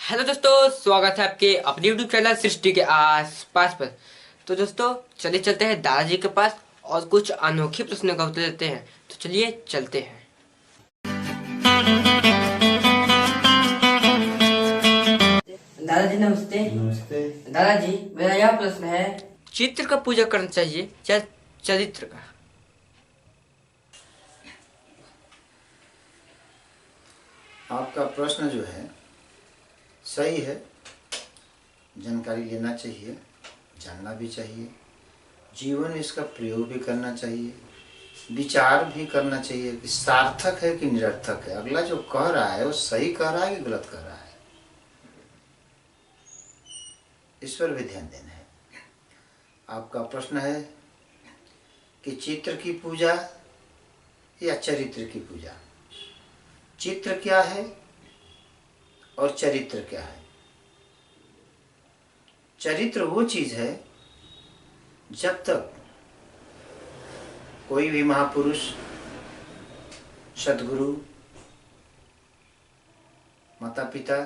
Hello दोस्तों, स्वागत है आपके अपने यूट्यूब चैनल सृष्टि के आसपास पर। तो दोस्तों चलिए चलते हैं दादाजी के पास और कुछ अनोखे प्रश्नों का उत्तर देते हैं। तो चलिए चलते हैं। दादाजी नमस्ते। नमस्ते। दादाजी मेरा यह प्रश्न है, चित्र का पूजा करना चाहिए या चरित्र का? आपका प्रश्न जो है सही है। जानकारी लेना चाहिए, जानना भी चाहिए, जीवन में इसका प्रयोग भी करना चाहिए, विचार भी करना चाहिए कि सार्थक है कि निरर्थक है। अगला जो कह रहा है वो सही कह रहा है कि गलत कह रहा है, इस पर भी ध्यान देना है। आपका प्रश्न है कि चित्र की पूजा या चरित्र की पूजा। चित्र क्या है और चरित्र क्या है? चरित्र वो चीज है जब तक कोई भी महापुरुष, सदगुरु, माता पिता,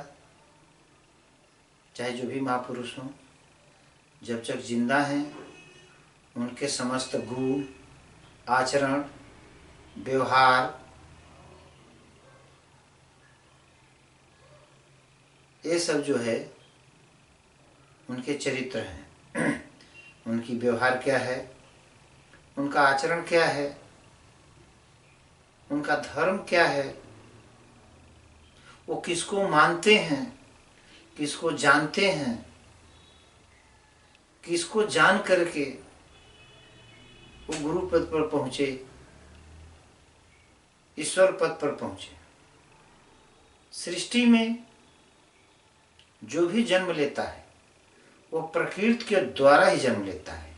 चाहे जो भी महापुरुष हों, जब तक जिंदा हैं उनके समस्त गुण, आचरण, व्यवहार, ये सब जो है उनके चरित्र हैं। उनकी व्यवहार क्या है, उनका आचरण क्या है, उनका धर्म क्या है, वो किसको मानते हैं, किसको जानते हैं, किसको जान करके वो गुरु पद पर पहुंचे, ईश्वर पद पर पहुंचे। सृष्टि में जो भी जन्म लेता है वो प्रकृति के द्वारा ही जन्म लेता है।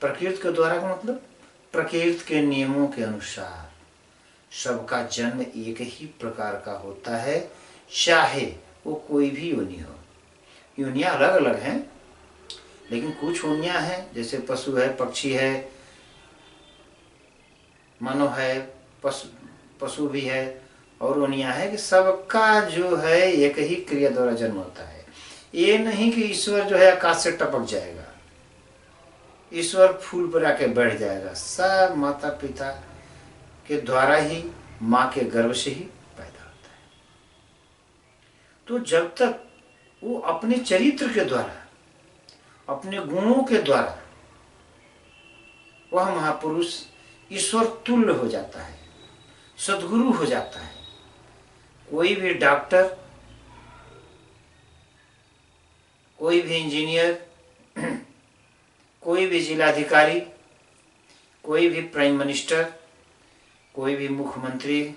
प्रकृति के द्वारा का मतलब प्रकृति के नियमों के अनुसार सबका जन्म एक ही प्रकार का होता है, चाहे वो कोई भी योनि हो। योनियां अलग अलग हैं, लेकिन कुछ योनियां हैं, जैसे पशु है, पक्षी है, मानव है, पशु भी है, और योनियां है कि सबका जो है एक ही क्रिया द्वारा जन्म होता है। ये नहीं कि ईश्वर जो है आकाश से टपक जाएगा, ईश्वर फूल पर आके बैठ जाएगा। सब माता पिता के द्वारा ही, माँ के गर्भ से ही पैदा होता है। तो जब तक वो अपने चरित्र के द्वारा, अपने गुणों के द्वारा वह महापुरुष ईश्वर तुल्य हो जाता है, सद्गुरु हो जाता है। कोई भी डॉक्टर, कोई भी इंजीनियर, कोई भी जिलाधिकारी, कोई भी प्राइम मिनिस्टर, कोई भी मुख्यमंत्री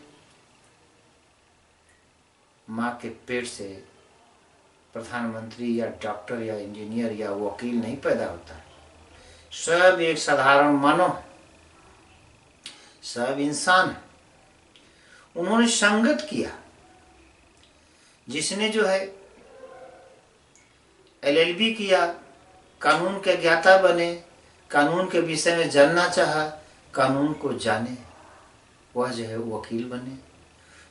माँ के पेट से प्रधानमंत्री या डॉक्टर या इंजीनियर या वकील नहीं पैदा होता है। सब एक साधारण मानव है, सब इंसान है। उन्होंने संगत किया। जिसने जो है LLB किया, कानून के ज्ञाता बने, कानून के विषय में जानना चाहा, कानून को जाने, वह जो है वकील बने।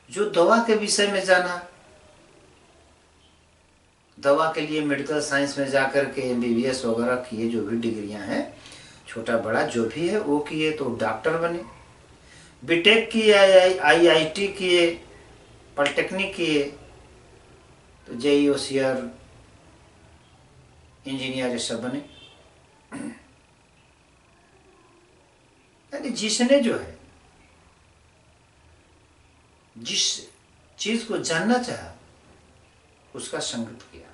जो दवा के विषय में जाना, दवा के लिए मेडिकल साइंस में जाकर के MBBS वगैरह किए, जो भी डिग्रियां हैं, छोटा बड़ा जो भी है वो किए, तो डॉक्टर बने। बीटेक किए, IIT किए, पॉलिटेक्निक किए, तो JEE होशियार, इंजीनियर, ये सब बने। यानी जिसने जो है जिस चीज को जानना चाहा उसका संगत किया।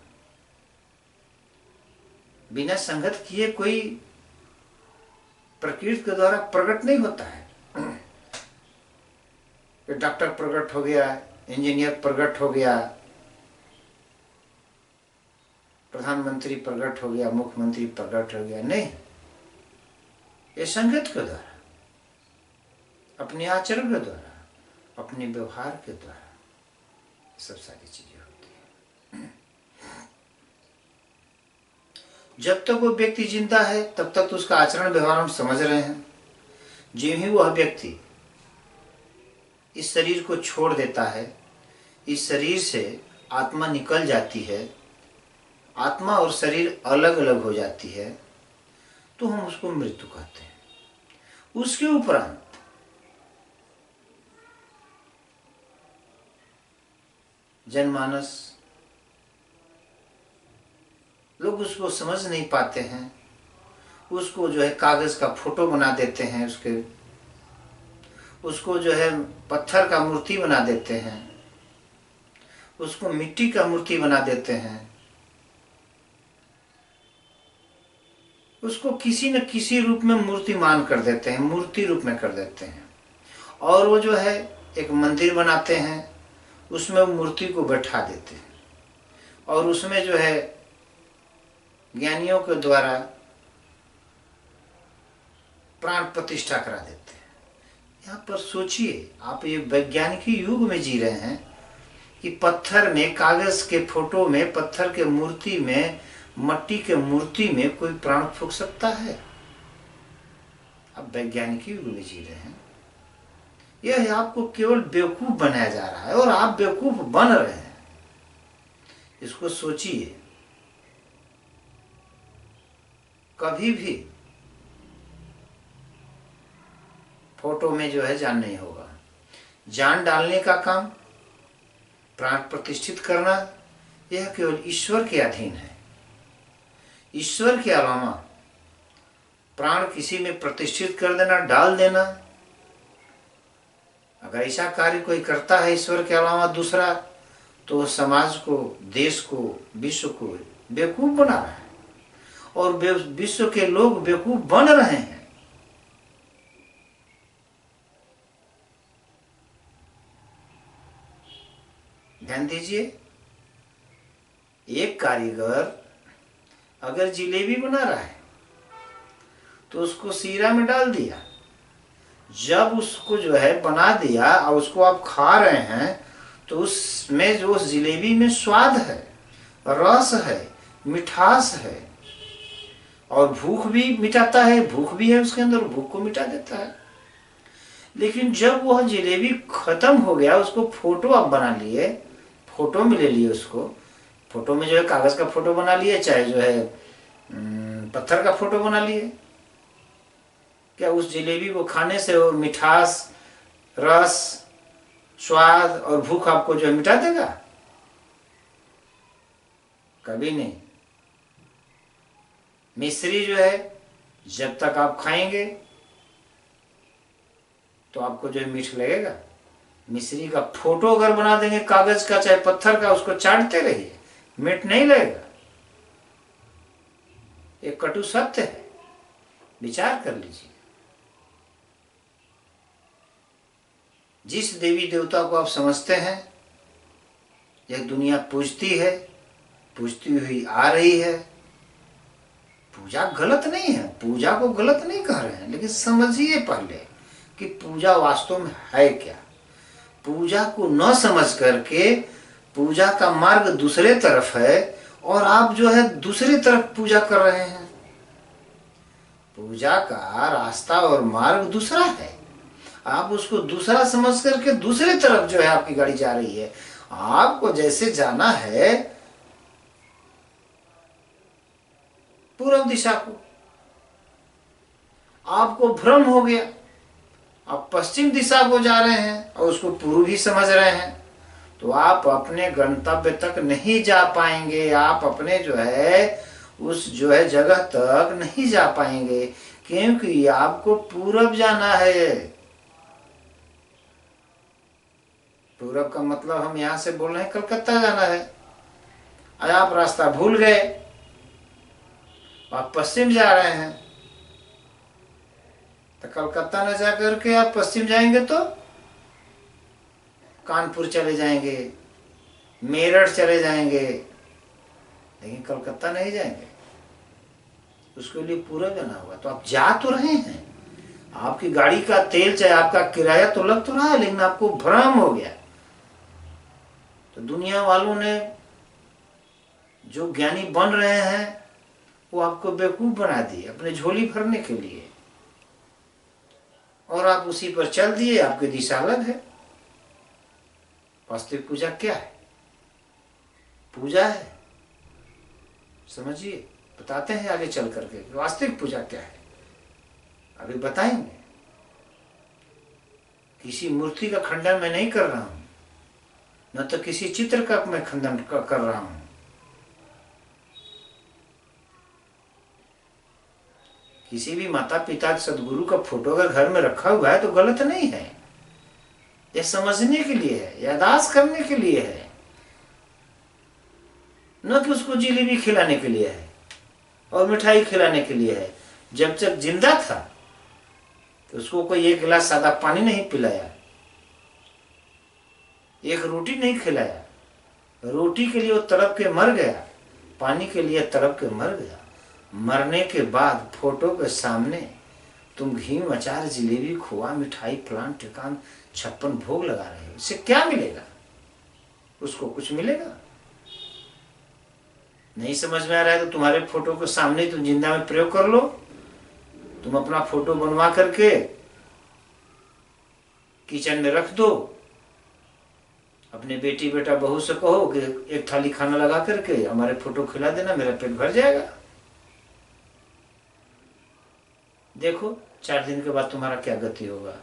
बिना संगत किए कोई प्रकृति के द्वारा प्रकट नहीं होता है। डॉक्टर प्रकट हो गया, इंजीनियर प्रकट हो गया, प्रधानमंत्री प्रकट हो गया, मुख्यमंत्री प्रकट हो गया, नहीं। ये संगत के द्वारा, अपने आचरण के द्वारा, अपने व्यवहार के द्वारा सब सारी चीजें होती है। जब तक वो व्यक्ति जिंदा है तब तक तो उसका आचरण व्यवहार हम समझ रहे हैं। जो ही वह व्यक्ति इस शरीर को छोड़ देता है, इस शरीर से आत्मा निकल जाती है, आत्मा और शरीर अलग अलग हो जाती है, तो हम उसको मृत्यु कहते हैं। उसके उपरांत जनमानस लोग उसको समझ नहीं पाते हैं, उसको जो है कागज का फोटो बना देते हैं, उसको जो है पत्थर का मूर्ति बना देते हैं, उसको मिट्टी का मूर्ति बना देते हैं, उसको किसी न किसी रूप में मूर्तिमान कर देते हैं, मूर्ति रूप में कर देते हैं। और वो जो है एक मंदिर बनाते हैं, उसमें वो मूर्ति को बैठा देते हैं और उसमें जो है ज्ञानियों के द्वारा प्राण प्रतिष्ठा करा देते हैं। यहाँ पर सोचिए, आप ये वैज्ञानिक युग में जी रहे हैं कि पत्थर में, कागज के फोटो में, पत्थर के मूर्ति में, मट्टी के मूर्ति में कोई प्राण फूंक सकता है? आप वैज्ञानिक युग में जी रहे हैं। यह आपको केवल बेवकूफ बनाया जा रहा है और आप बेवकूफ बन रहे हैं। इसको सोचिए, कभी भी फोटो में जो है जान नहीं होगा। जान डालने का काम, प्राण प्रतिष्ठित करना, यह केवल ईश्वर के अधीन है। ईश्वर के अलावा प्राण किसी में प्रतिष्ठित कर देना, डाल देना, अगर ऐसा कार्य कोई करता है ईश्वर के अलावा दूसरा, तो समाज को, देश को, विश्व को बेवकूफ बना रहा है और विश्व के लोग बेवकूफ बन रहे हैं। ध्यान दीजिए, एक कारीगर अगर जिलेबी बना रहा है तो उसको सीरा में डाल दिया, जब उसको जो है बना दिया और उसको आप खा रहे हैं तो उसमें जो उस जिलेबी में स्वाद है, रस है, मिठास है और भूख भी मिटाता है, भूख भी है उसके अंदर, भूख को मिटा देता है। लेकिन जब वह जिलेबी खत्म हो गया, उसको फोटो आप बना लिए, फोटो में ले लिए, उसको फोटो में जो है कागज का फोटो बना लिए, चाहे जो है पत्थर का फोटो बना लिए, क्या उस जिलेबी को खाने से वो मिठास, रस, स्वाद और भूख आपको जो है मिटा देगा? कभी नहीं। मिश्री जो है जब तक आप खाएंगे तो आपको जो है मीठ लगेगा। मिश्री का फोटो अगर बना देंगे कागज का चाहे पत्थर का, उसको चाटते रहिए, मीठ नहीं लगेगा। एक कटु सत्य है, विचार कर लीजिए। जिस देवी देवता को आप समझते हैं यह दुनिया पूजती है, पूजती हुई आ रही है, पूजा गलत नहीं है, पूजा को गलत नहीं कह रहे हैं, लेकिन समझिए पहले कि पूजा वास्तव में है क्या। पूजा को न समझ करके पूजा का मार्ग दूसरे तरफ है और आप जो है दूसरी तरफ पूजा कर रहे हैं। पूजा का रास्ता और मार्ग दूसरा है, आप उसको दूसरा समझ करके दूसरी तरफ जो है आपकी गाड़ी जा रही है। आपको जैसे जाना है पूर्व दिशा को, आपको भ्रम हो गया, आप पश्चिम दिशा को जा रहे हैं और उसको पूर्व ही समझ रहे हैं, तो आप अपने गंतव्य तक नहीं जा पाएंगे। आप अपने जो है उस जो है जगह तक नहीं जा पाएंगे, क्योंकि आपको पूरब जाना है। पूरब का मतलब हम यहां से बोल रहे हैं कलकत्ता जाना है। आज आप रास्ता भूल गए, आप पश्चिम जा रहे हैं, तो कलकत्ता न जा करके आप पश्चिम जाएंगे तो कानपुर चले जाएंगे, मेरठ चले जाएंगे, लेकिन कलकत्ता नहीं जाएंगे। उसके लिए पूरा जाना होगा। तो आप जा तो रहे हैं, आपकी गाड़ी का तेल चाहे आपका किराया तो लग तो रहा है, लेकिन आपको भ्रम हो गया। तो दुनिया वालों ने जो ज्ञानी बन रहे हैं वो आपको बेवकूफ बना दिए अपने झोली भरने के लिए, और आप उसी पर चल दिए। आपकी दिशा अलग है। वास्तविक पूजा क्या है? पूजा है। समझिए, बताते हैं आगे चल करके वास्तविक पूजा क्या है, अभी बताएंगे। किसी मूर्ति का खंडन मैं नहीं कर रहा हूं, न तो किसी चित्र का मैं खंडन कर रहा हूं। किसी भी माता पिता सदगुरु का फोटो अगर घर में रखा हुआ है तो गलत नहीं है, यह समझने के लिए है, यादाश्त करने के लिए है, न कि उसको जिलेबी खिलाने के लिए है और मिठाई खिलाने के लिए है। जब तक जिंदा था तो उसको कोई एक गिलास सादा पानी नहीं पिलाया, एक रोटी नहीं खिलाया। रोटी के लिए वो तड़प के मर गया, पानी के लिए तड़प के मर गया। मरने के बाद फोटो के सामने तुम घी अचार जिलेबी खोआ मिठाई फलान ठिकान 56 भोग लगा रहे हो, इससे क्या मिलेगा? उसको कुछ मिलेगा? नहीं समझ में आ रहा है तो तुम्हारे फोटो के सामने तुम जिंदा में प्रयोग कर लो। तुम अपना फोटो बनवा करके किचन में रख दो, अपने बेटी बेटा बहू से कहो कि एक थाली खाना लगा करके हमारे फोटो खिला देना, मेरा पेट भर जाएगा। देखो 4 दिन के बाद तुम्हारा क्या गति होगा।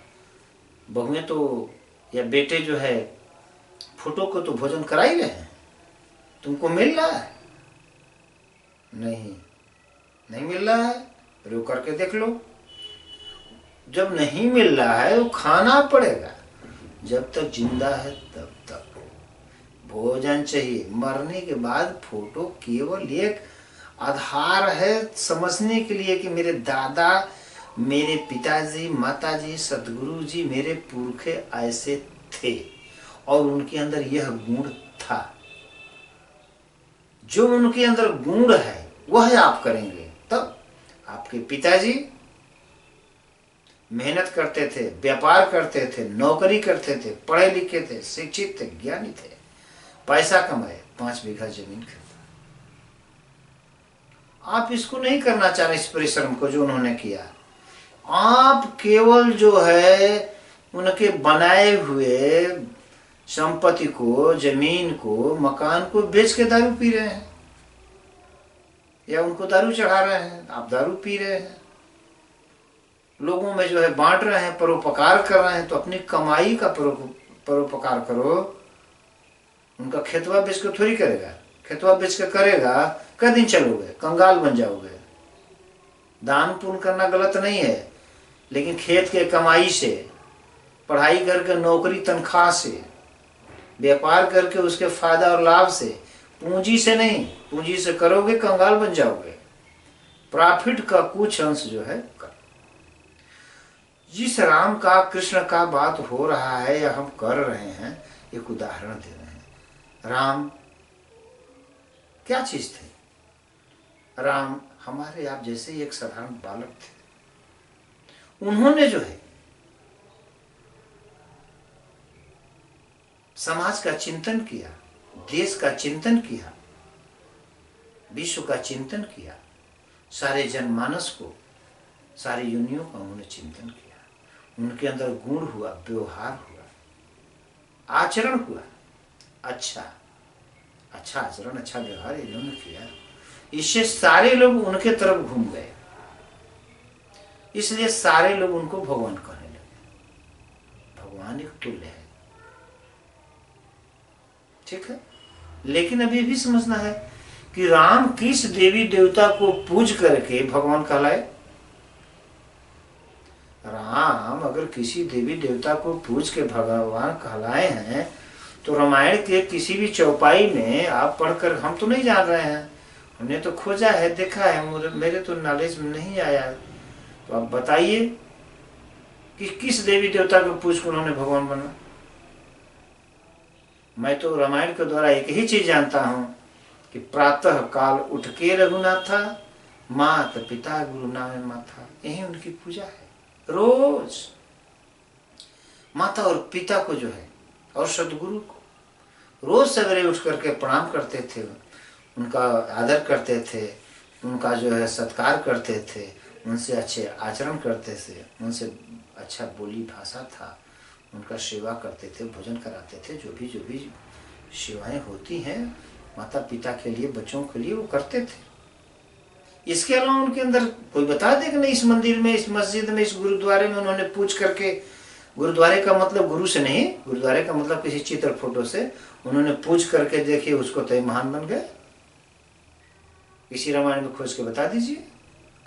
बहुएं तो या बेटे जो है फोटो को तो भोजन करा ही रहे हैं, तुमको मिल रहा है? नहीं मिल रहा है, प्रयोग करके देख लो। जब नहीं मिल रहा है तो खाना पड़ेगा। जब तक जिंदा है तब तक भोजन चाहिए। मरने के बाद फोटो केवल एक आधार है समझने के लिए कि मेरे दादा, मेरे पिताजी, माताजी, सदगुरु जी, मेरे पुरखे ऐसे थे और उनके अंदर यह गुण था। जो उनके अंदर गुण है वह आप करेंगे। तब आपके पिताजी मेहनत करते थे, व्यापार करते थे, नौकरी करते थे, पढ़े लिखे थे, शिक्षित थे, ज्ञानी थे, पैसा कमाए, 5 बीघा जमीन खरीदा। आप इसको नहीं करना चाह रहे, इस परिश्रम को जो उन्होंने किया। आप केवल जो है उनके बनाए हुए संपत्ति को, जमीन को, मकान को बेच के दारू पी रहे हैं या उनको दारू चढ़ा रहे हैं। आप दारू पी रहे हैं, लोगों में जो है बांट रहे हैं, परोपकार कर रहे हैं। तो अपनी कमाई का परोपकार करो। उनका खेतवा बेच के थोड़ी करेगा, खेतवा बेच के करेगा कई दिन चलोगे, कंगाल बन जाओगे। दान पुण्य करना गलत नहीं है, लेकिन खेत के कमाई से, पढ़ाई करके, नौकरी तनख्वाह से, व्यापार करके उसके फायदा और लाभ से, पूंजी से नहीं। पूंजी से करोगे कंगाल बन जाओगे। प्रॉफिट का कुछ अंश जो है कर। जिस राम का, कृष्ण का बात हो रहा है या हम कर रहे हैं, एक उदाहरण दे रहे हैं। राम क्या चीज थे? राम हमारे आप जैसे एक साधारण बालक थे। उन्होंने जो है समाज का चिंतन किया, देश का चिंतन किया, विश्व का चिंतन किया, सारे जनमानस को, सारी योनियों का उन्होंने चिंतन किया। उनके अंदर गुण हुआ, व्यवहार हुआ, आचरण हुआ। अच्छा आचरण, अच्छा व्यवहार इन्होंने किया। इससे सारे लोग उनके तरफ घूम गए, इसलिए सारे लोग उनको भगवान कहने लगे। भगवान एक तुल्य है, ठीक है। लेकिन अभी भी समझना है कि राम किस देवी देवता को पूज करके भगवान कहलाए। राम अगर किसी देवी देवता को पूज के भगवान कहलाए हैं तो रामायण के किसी भी चौपाई में आप पढ़कर, हम तो नहीं जान रहे हैं, हमने तो खोजा है, देखा है, मेरे तो नॉलेज में नहीं आया। तो आप बताइए कि किस देवी देवता को पूज कर उन्होंने भगवान बना। मैं तो रामायण के द्वारा एक ही चीज जानता हूं कि प्रातः काल उठ के रघुनाथा, मात पिता गुरु नामे माथा, यही उनकी पूजा है। रोज माता और पिता को जो है और सदगुरु को रोज सवेरे उठ करके प्रणाम करते थे, उनका आदर करते थे, उनका जो है सत्कार करते थे, उनसे अच्छे आचरण करते थे, उनसे अच्छा बोली भाषा था, उनका सेवा करते थे, भोजन कराते थे। जो भी सेवाएं होती हैं माता पिता के लिए, बच्चों के लिए वो करते थे। इसके अलावा उनके अंदर कोई बता दे कि नहीं इस मंदिर में, इस मस्जिद में, इस गुरुद्वारे में उन्होंने पूछ करके, गुरुद्वारे का मतलब गुरु से नहीं, गुरुद्वारे का मतलब किसी चित्र फोटो से, उन्होंने पूछ करके देखिए उसको तो महान बन गए। किसी रामायण में खोज के बता दीजिए।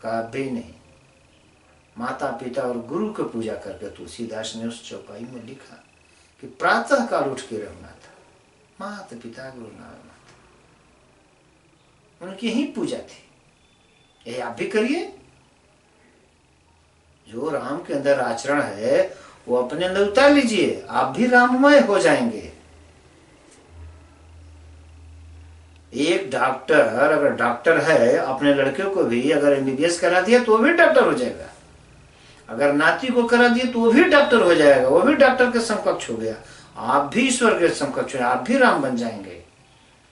कहा भी नहीं। माता पिता और गुरु की पूजा करके तुलसीदास ने उस चौपाई में लिखा कि प्रातः काल उठ के रहना था, माता पिता गुरु नारायण माता, उनकी ही पूजा थी। ये आप भी करिए। जो राम के अंदर आचरण है वो अपने अंदर उतार लीजिए, आप भी राममय हो जाएंगे। एक डॉक्टर अगर डॉक्टर है, अपने लड़के को भी अगर एमबीबीएस करा दिया तो वो भी डॉक्टर हो जाएगा। अगर नाती को करा दिया तो वो भी डॉक्टर हो जाएगा, वो भी डॉक्टर के समकक्ष हो गया। आप भी ईश्वर के समकक्ष हो, आप भी राम बन जाएंगे।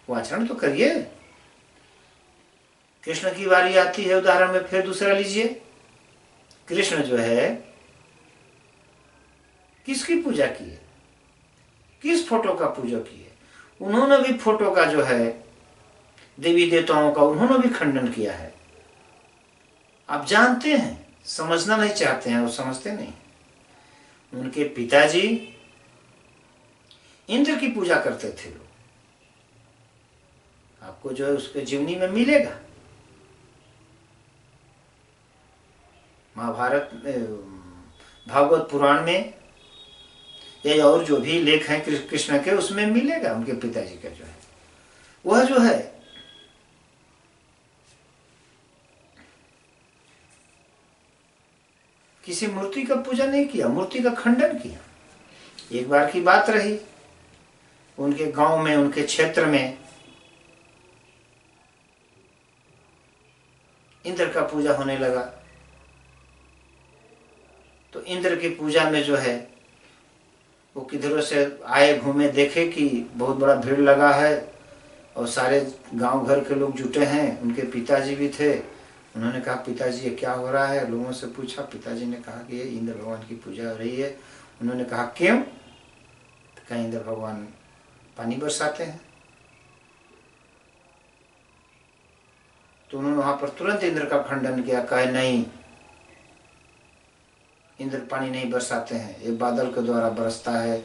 वो आचरण तो करिए। कृष्ण की बारी आती है, उदाहरण में फिर दूसरा लीजिए। कृष्ण जो है किसकी पूजा की है, किस फोटो का पूजा की है? उन्होंने भी फोटो का जो है, देवी देवताओं का उन्होंने भी खंडन किया है। आप जानते हैं, समझना नहीं चाहते हैं, वो समझते नहीं। उनके पिताजी इंद्र की पूजा करते थे लोग। आपको जो है उसके जीवनी में मिलेगा। महाभारत, भागवत पुराण में या और जो भी लेख हैं कृष्ण के, उसमें मिलेगा उनके पिताजी का जो है, वह जो है किसी मूर्ति का पूजा नहीं किया, मूर्ति का खंडन किया। एक बार की बात रही, उनके गांव में, उनके क्षेत्र में इंद्र का पूजा होने लगा। तो इंद्र की पूजा में जो है वो किधरों से आए, घूमे, देखे कि बहुत बड़ा भीड़ लगा है और सारे गांव घर के लोग जुटे हैं। उनके पिताजी भी थे। उन्होंने कहा पिताजी ये क्या हो रहा है? लोगों से पूछा। पिताजी ने कहा कि ये इंद्र भगवान की पूजा हो रही है। उन्होंने कहा क्यों? तो कहा इंद्र भगवान पानी बरसाते हैं। तो उन्होंने वहां पर तुरंत इंद्र का खंडन किया। कहा नहीं, इंद्र पानी नहीं बरसाते हैं, ये बादल के द्वारा बरसता है,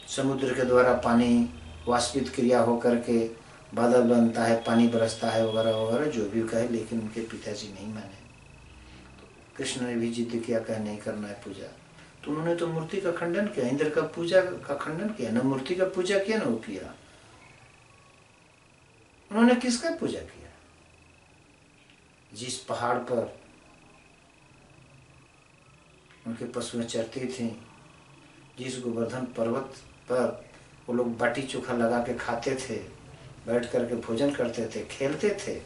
समुद्र के द्वारा पानी वाष्पित क्रिया होकर के बादल बनता है, पानी बरसता है, वगैरह वगैरह जो भी कहे। लेकिन उनके पिताजी नहीं माने। तो कृष्ण ने भी जिद किया, कहा नहीं करना है पूजा। तो उन्होंने तो मूर्ति का खंडन किया, इंद्र का पूजा का खंडन किया। न मूर्ति का पूजा किया, न वो किया। उन्होंने किसका पूजा किया? जिस पहाड़ पर उनके पशुएं चरती थी, जिस गोवर्धन पर्वत पर वो लोग बाटी चोखा लगा के खाते थे, बैठ करके भोजन करते थे, खेलते थे,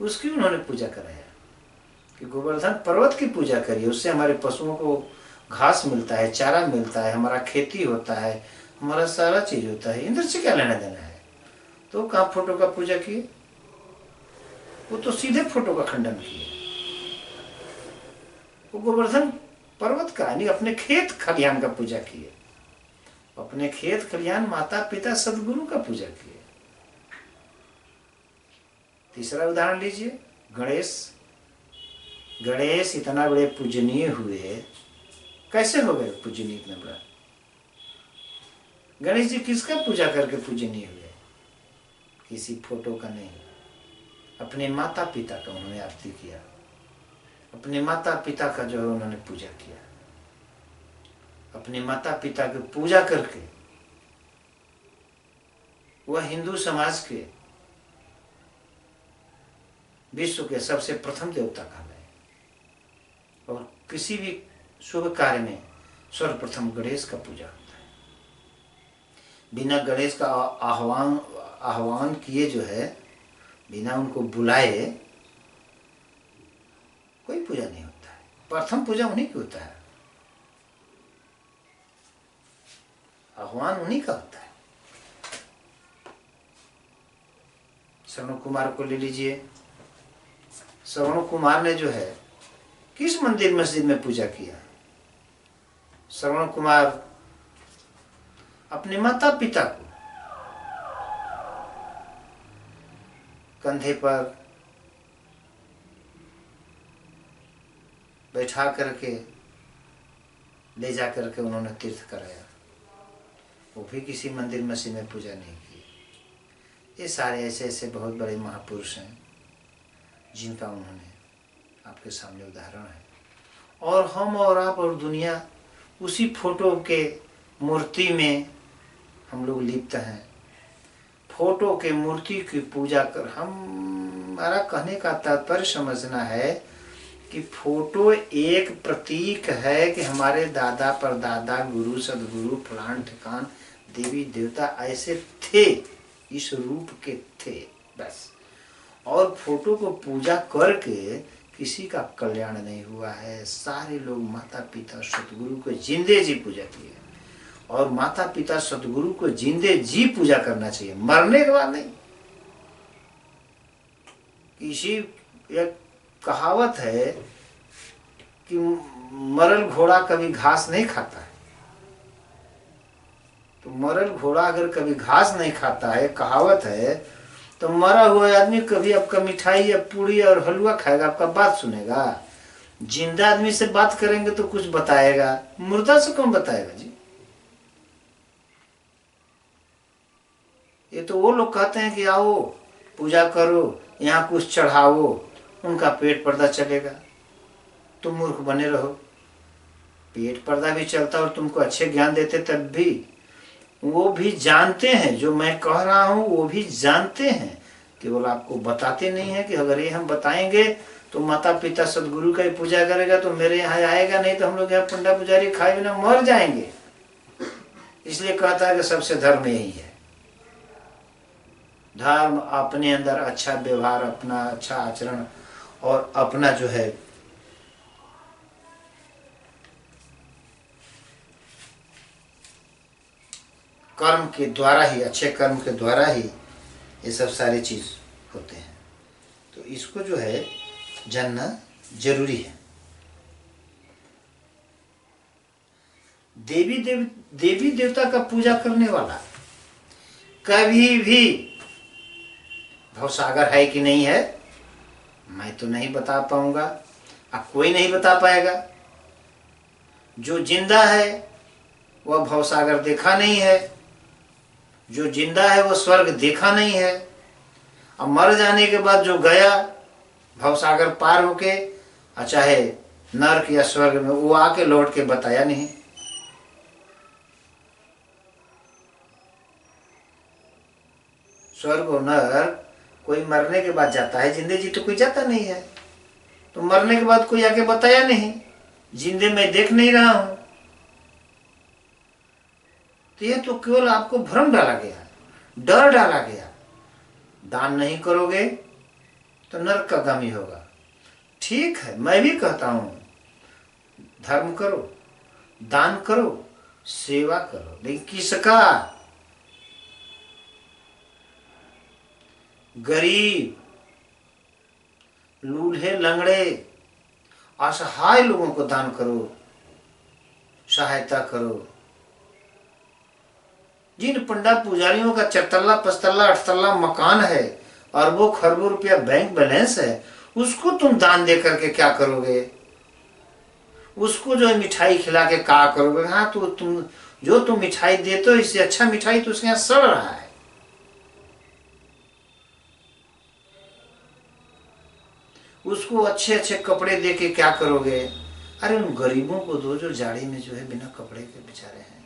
उसकी उन्होंने पूजा कराया कि गोवर्धन पर्वत की पूजा करिए, उससे हमारे पशुओं को घास मिलता है, चारा मिलता है, हमारा खेती होता है, हमारा सारा चीज होता है। इंद्र से क्या लेना देना है? तो कहाँ फोटो का पूजा किए? वो तो सीधे फोटो का खंडन किए। वो गोवर्धन पर्वत का यानी अपने खेत खलिहान का पूजा किए, अपने खेत खलिहान, माता पिता, सदगुरु का पूजा किए। तीसरा उदाहरण लीजिए, गणेश। गणेश इतना बड़े पूजनीय हुए, कैसे हो गए पूजनीय इतना बड़ा? गणेश जी किसका पूजा करके पूजनीय हुए? किसी फोटो का नहीं, अपने माता पिता का उन्होंने आरती किया, अपने माता पिता का जो है उन्होंने पूजा किया। अपने माता पिता की पूजा करके वह हिंदू समाज के विश्व के सबसे प्रथम देवता कहा गए। और किसी भी शुभ कार्य में सर्वप्रथम गणेश का पूजा होता है। बिना गणेश का आह्वान किए जो है, बिना उनको बुलाए कोई पूजा नहीं होता है। प्रथम पूजा उन्हीं की होता है, आह्वान उन्हीं का होता है। श्रवण कुमार को ले लीजिए। श्रवण कुमार ने जो है किस मंदिर मस्जिद में पूजा किया? श्रवण कुमार अपने माता पिता को कंधे पर बैठा करके ले जा करके उन्होंने तीर्थ कराया, वो भी किसी मंदिर मस्जिद में पूजा नहीं की। ये सारे ऐसे ऐसे बहुत बड़े महापुरुष हैं जिनका उन्होंने आपके सामने उदाहरण है। और हम और आप और दुनिया उसी फोटो के मूर्ति में हम लोग लिप्त हैं। फोटो के मूर्ति की पूजा कर, हमारा कहने का तात्पर्य समझना है कि फोटो एक प्रतीक है कि हमारे दादा परदादा गुरु सदगुरु फलान ठिकान देवी देवता ऐसे थे, इस रूप के थे बस। और फोटो को पूजा करके किसी का कल्याण नहीं हुआ है। सारे लोग माता पिता सतगुरु को जिंदे जी पूजा किए, और माता पिता सतगुरु को जिंदे जी पूजा करना चाहिए, मरने के बाद नहीं। किसी एक कहावत है कि मरल घोड़ा कभी घास नहीं खाता है, तो मरल घोड़ा अगर कभी घास नहीं खाता है, कहावत है, तो मरा हुआ आदमी कभी आपका मिठाई या पूरी और हलवा खाएगा, आपका बात सुनेगा? जिंदा आदमी से बात करेंगे तो कुछ बताएगा, मुर्दा से कौन बताएगा जी? ये तो वो लोग कहते हैं कि आओ पूजा करो, यहाँ कुछ चढ़ाओ, उनका पेट पर्दा चलेगा। तुम मूर्ख बने रहो, पेट पर्दा भी चलता और तुमको अच्छे ज्ञान देते तब भी वो भी जानते हैं, जो मैं कह रहा हूँ वो भी जानते हैं, केवल आपको बताते नहीं है कि अगर ये हम बताएंगे तो माता पिता सदगुरु का ही पूजा करेगा तो मेरे यहाँ आएगा, नहीं तो हम लोग यहाँ पंडा पुजारी खाए बिना मर जाएंगे। इसलिए कहता है कि सबसे धर्म यही है, धर्म अपने अंदर अच्छा व्यवहार, अपना अच्छा आचरण और अपना जो है कर्म के द्वारा ही, अच्छे कर्म के द्वारा ही ये सब सारी चीज होते हैं। तो इसको जो है जानना जरूरी है। देवी देवता का पूजा करने वाला कभी भी, भवसागर है कि नहीं है मैं तो नहीं बता पाऊंगा, अब कोई नहीं बता पाएगा। जो जिंदा है वह भवसागर देखा नहीं है, जो जिंदा है वो स्वर्ग देखा नहीं है, अब मर जाने के बाद जो गया भवसागर पार होके, चाहे नरक या स्वर्ग में, वो आके लौट के बताया नहीं। स्वर्ग और नरक कोई मरने के बाद जाता है, जिंदे जी तो कोई जाता नहीं है। तो मरने के बाद कोई आके बताया नहीं, जिंदे मैं देख नहीं रहा हूं। तो ये तो केवल आपको भ्रम डाला गया, डर डाला गया। दान नहीं करोगे तो नरक का गामी होगा। ठीक है, मैं भी कहता हूं धर्म करो, दान करो, सेवा करो, लेकिन किसका? गरीब, लूल्हे लंगड़े, असहाय लोगों को दान करो, सहायता करो। जिन पंडा पुजारियों का 4 तल्ला 5 तल्ला 8 तल्ला मकान है, अरबों खरबों रुपया बैंक बैलेंस है, उसको तुम दान दे करके क्या करोगे? उसको जो मिठाई खिला के क्या करोगे? हाँ, तो तुम मिठाई देते हो, इससे अच्छा मिठाई तो उसके यहाँ सड़ रहा है। उसको अच्छे अच्छे कपड़े दे के क्या करोगे? अरे उन गरीबों को दो जो जाड़ी में जो है बिना कपड़े के बेचारे हैं।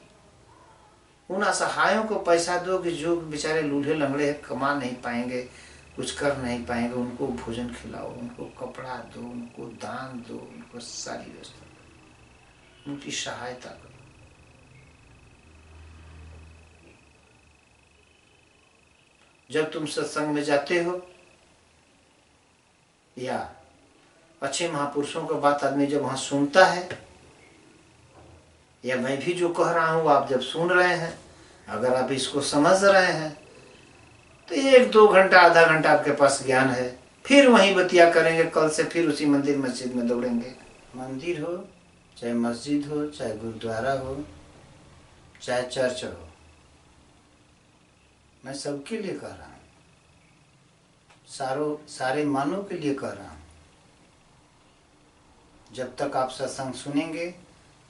उन असहायों को पैसा दो कि जो बेचारे लूल्हे लंगड़े हैं, कमा नहीं पाएंगे, कुछ कर नहीं पाएंगे, उनको भोजन खिलाओ, उनको कपड़ा दो, उनको दान दो, उनको सारी व्यवस्था दो, उनकी सहायता करो। जब तुम सत्संग में जाते हो या अच्छे महापुरुषों का बात आदमी जब वहां सुनता है, या मैं भी जो कह रहा हूं आप जब सुन रहे हैं, अगर आप इसको समझ रहे हैं तो 1-2 घंटा आधा घंटा आपके पास ज्ञान है, फिर वहीं बतिया करेंगे। कल से फिर उसी मंदिर मस्जिद में दौड़ेंगे। मंदिर हो चाहे मस्जिद हो, चाहे गुरुद्वारा हो, चाहे चर्च हो, मैं सबके लिए कह रहा हूं। सारे मानव के लिए कह रहा हूँ। जब तक आप सत्संग सुनेंगे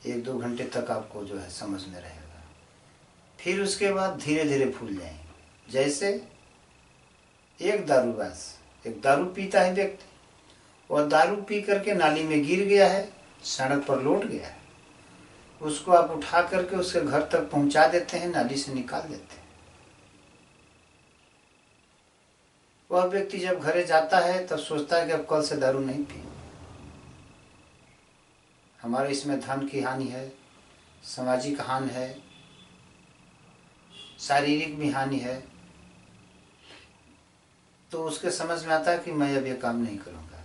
1-2 घंटे तक आपको जो है समझ में रहेगा, फिर उसके बाद धीरे धीरे भूल जाएंगे। जैसे एक दारू पीता है व्यक्ति, और दारू पी करके नाली में गिर गया है, सड़क पर लौट गया है, उसको आप उठा करके उसके घर तक पहुंचा देते हैं, नाली से निकाल देते हैं। वह व्यक्ति जब घरे जाता है तब सोचता है कि अब कल से दारू नहीं पी। हमारे इसमें धन की हानि है, सामाजिक हानि है, शारीरिक भी हानि है। तो उसके समझ में आता है कि मैं अब ये काम नहीं करूँगा।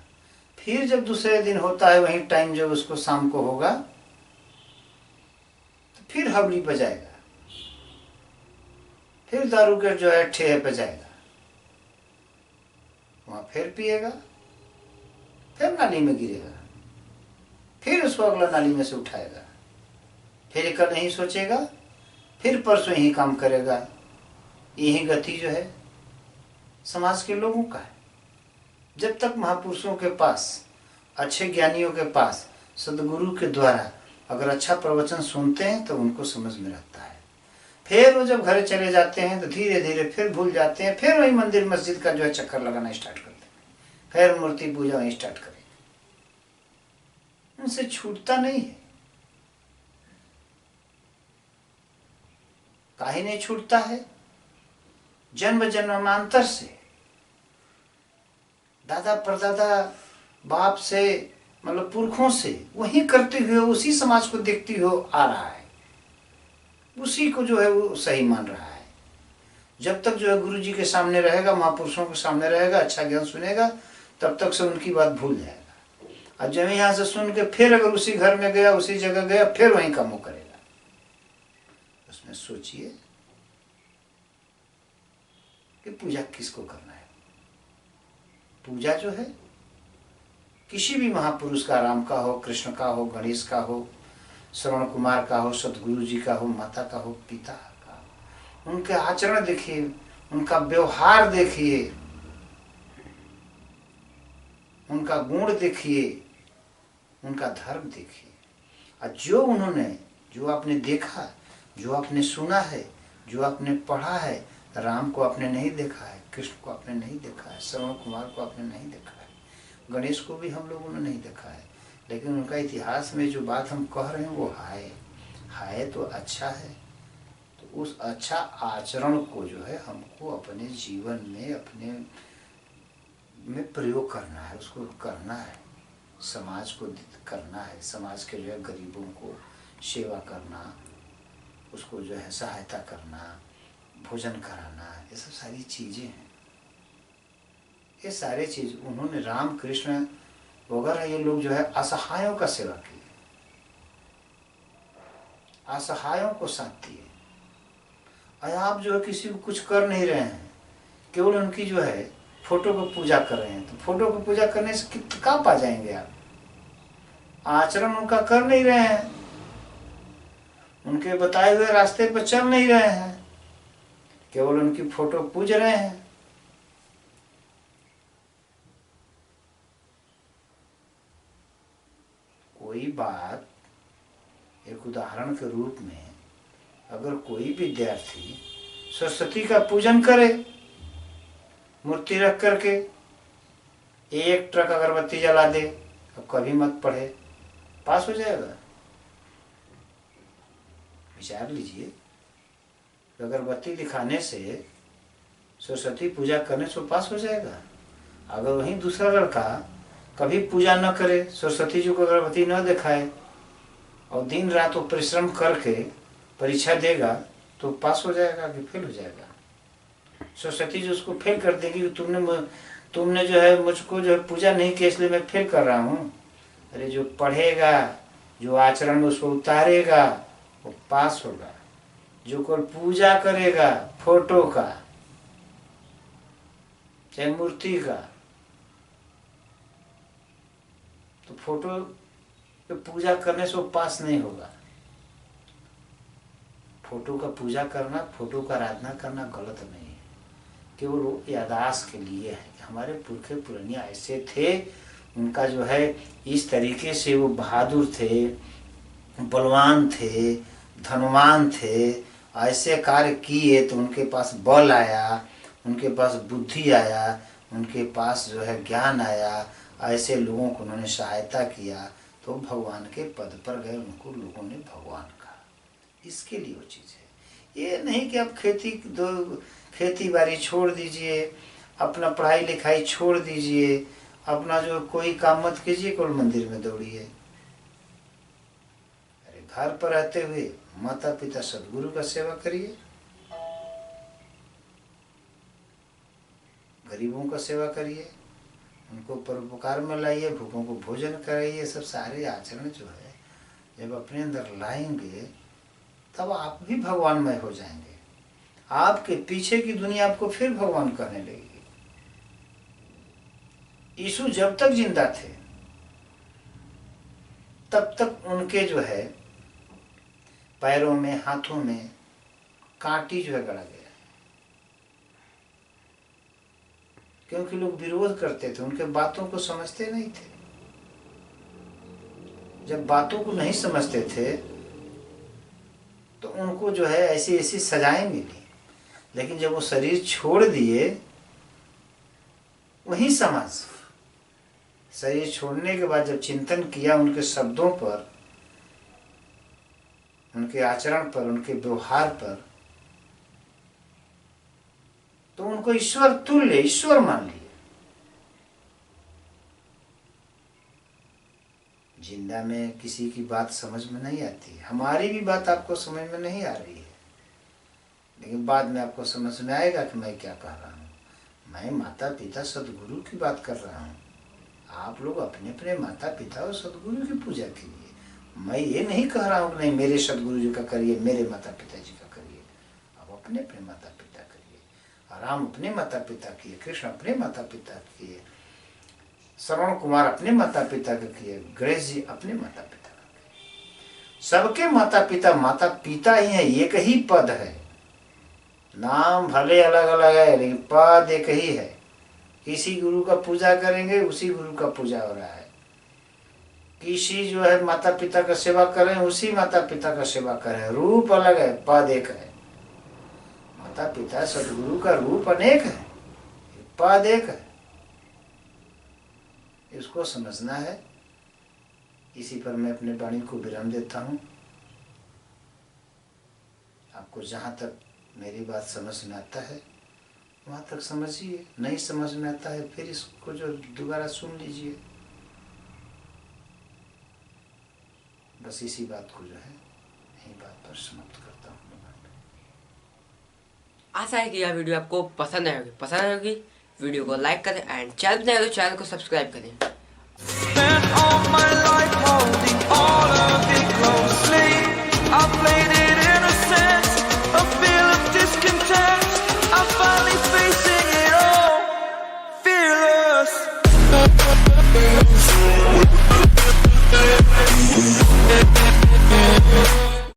फिर जब दूसरे दिन होता है, वही टाइम जब उसको शाम को होगा, तो फिर हवली पे जाएगा, फिर दारू के जो है ठेहे पे जाएगा, वहाँ फिर पिएगा, फिर नाली में गिरेगा, फिर उसको अगला नाली में से उठाएगा, फिर एक नहीं सोचेगा, फिर परसों यही काम करेगा। यही गति जो है समाज के लोगों का है। जब तक महापुरुषों के पास, अच्छे ज्ञानियों के पास, सदगुरु के द्वारा अगर अच्छा प्रवचन सुनते हैं तो उनको समझ में रहता है। फिर वो जब घर चले जाते हैं तो धीरे धीरे फिर भूल जाते हैं, फिर वही मंदिर मस्जिद का जो है चक्कर लगाना स्टार्ट करते हैं, फिर मूर्ति पूजा वहीं स्टार्ट करेंगे। उनसे छूटता नहीं है। काहे नहीं छूटता है? जन्म जन्मांतर से, दादा परदादा, बाप से, मतलब पुरखों से वही करते हुए उसी समाज को देखते हुए आ रहा है, उसी को जो है वो सही मान रहा है। जब तक जो है गुरु जी के सामने रहेगा, महापुरुषों के सामने रहेगा, अच्छा ज्ञान सुनेगा, तब तक से उनकी बात भूल जाएगा। और जब यहाँ से सुन के फिर अगर उसी घर में गया, उसी जगह गया, फिर वही काम करेगा। उसमें सोचिए कि पूजा किसको करना है। पूजा जो है किसी भी महापुरुष का, राम का हो, कृष्ण का हो, गणेश का हो, श्रवण कुमार का हो, सतगुरु जी का हो, माता का हो, पिता का हो, उनके आचरण देखिए, उनका व्यवहार देखिए, उनका गुण देखिए, उनका धर्म देखिए। और जो उन्होंने, जो आपने देखा, जो आपने सुना है, जो आपने पढ़ा है, राम को आपने नहीं देखा है, कृष्ण को आपने नहीं देखा है, श्रवण कुमार को आपने नहीं देखा है, गणेश को भी हम लोगों ने नहीं देखा है, लेकिन उनका इतिहास में जो बात हम कह रहे हैं वो है तो अच्छा है। तो उस अच्छा आचरण को जो है हमको अपने जीवन में, अपने में प्रयोग करना है, उसको करना है, समाज को करना है, समाज के जो है गरीबों को सेवा करना, उसको जो है सहायता करना, भोजन कराना, ये सब सारी चीज़ें हैं। ये सारे चीज़ उन्होंने, राम कृष्ण वगैरह, ये लोग जो है असहायों का सेवा किए, असहायों को साथ दिए। और आप जो है किसी को कुछ कर नहीं रहे हैं, केवल उनकी जो है फोटो को पूजा कर रहे हैं। तो फोटो को पूजा करने से कहाँ पा जाएंगे आप? आचरण उनका कर नहीं रहे हैं, उनके बताए हुए रास्ते पर चल नहीं रहे हैं, केवल उनकी फोटो पूज रहे हैं। कोई बात, एक उदाहरण के रूप में, अगर कोई विद्यार्थी सरस्वती का पूजन करे, मूर्ति रख करके 1 ट्रक अगरबत्ती जला दे, अब कभी मत पढ़े, पास हो जाएगा? विचार लीजिए। अगरबत्ती दिखाने से, सरस्वती पूजा करने से पास हो जाएगा? अगर वहीं दूसरा लड़का कभी पूजा न करे, सरस्वती जी को अगरबत्ती न दिखाए, और दिन रात वो परिश्रम करके परीक्षा देगा, तो पास हो जाएगा कि फेल हो जाएगा? सरस्वती जी उसको फेल कर देगी कि तुमने जो है मुझको जो है पूजा नहीं किया, इसलिए मैं फेल कर रहा हूँ। अरे जो पढ़ेगा, जो आचरण में उसको उतारेगा, वो पास होगा। जो कोई पूजा करेगा फोटो का, चाहे मूर्ति का, तो फोटो पे पूजा करने से वो पास नहीं होगा। फोटो का पूजा करना, फोटो का आराधना करना गलत नहीं है। केवल वो यादाश्त के लिए है कि हमारे पुरखे पुरनिया ऐसे थे, उनका जो है इस तरीके से वो बहादुर थे, बलवान थे, धनवान थे, ऐसे कार्य किए तो उनके पास बल आया, उनके पास बुद्धि आया, उनके पास जो है ज्ञान आया, ऐसे लोगों को उन्होंने सहायता किया तो भगवान के पद पर गए, उनको लोगों ने भगवान कहा। इसके लिए वो चीज़ है। ये नहीं कि आप खेती बाड़ी छोड़ दीजिए, अपना पढ़ाई लिखाई छोड़ दीजिए, अपना जो कोई काम मत कीजिए, केवल मंदिर में दौड़िए। अरे घर पर रहते हुए माता पिता सदगुरु का सेवा करिए, गरीबों का सेवा करिए, उनको परोपकार में लाइए, भूखों को भोजन कराइए। सब सारे आचरण जो है जब अपने अंदर लाएंगे तब आप भी भगवानमय हो जाएंगे। आपके पीछे की दुनिया आपको फिर भगवान कहने लगेगी। यीशु जब तक जिंदा थे तब तक उनके जो है पैरों में, हाथों में कांटी जो है गड़ा गया, क्योंकि लोग विरोध करते थे, उनके बातों को समझते नहीं थे। जब बातों को नहीं समझते थे तो उनको जो है ऐसी ऐसी सजाएं मिली, लेकिन जब वो शरीर छोड़ दिए, वही समाज शरीर छोड़ने के बाद जब चिंतन किया उनके शब्दों पर, उनके आचरण पर, उनके व्यवहार पर, तो उनको ईश्वर तुल्य, ईश्वर मान लिए। जिंदा में किसी की बात समझ में नहीं आती, हमारी भी बात आपको समझ में नहीं आ रही है, लेकिन बाद में आपको समझ में आएगा कि मैं क्या कह रहा हूँ। मैं माता पिता सदगुरु की बात कर रहा हूँ। आप लोग अपने अपने माता पिता और सदगुरु की पूजा कीजिए। मैं ये नहीं कह रहा हूँ कि नहीं मेरे सदगुरु जी का करिए, मेरे माता पिता जी का करिए। आप अपने अपने माता पिता करिए। राम अपने माता पिता किए, कृष्ण अपने माता पिता किए, श्रवण कुमार अपने माता पिता के किए, गणेश जी अपने माता पिता का किए। सबके माता पिता ही है, एक ही पद है। नाम भले अलग अलग है लेकिन पद एक ही है। किसी गुरु का पूजा करेंगे उसी गुरु का पूजा हो रहा है, किसी जो है माता पिता का सेवा करें उसी माता पिता का सेवा करें। रूप अलग है, पद एक है। माता पिता सदगुरु का रूप अनेक है, पद एक है। इसको समझना है। इसी पर मैं अपने वाणी को विराम देता हूँ। आपको जहाँ तक मेरी बात समझ में आता है वहाँ तक समझिए, नहीं समझ में आता है फिर इसको जो दोबारा सुन लीजिए। बस इसी बात को जो है यही बात पर समाप्त करता हूँ। आशा है कि यह वीडियो आपको पसंद आएगी। पसंद आएगी वीडियो को लाइक करें एंड चैनल पर नए हो तो चैनल को सब्सक्राइब करें।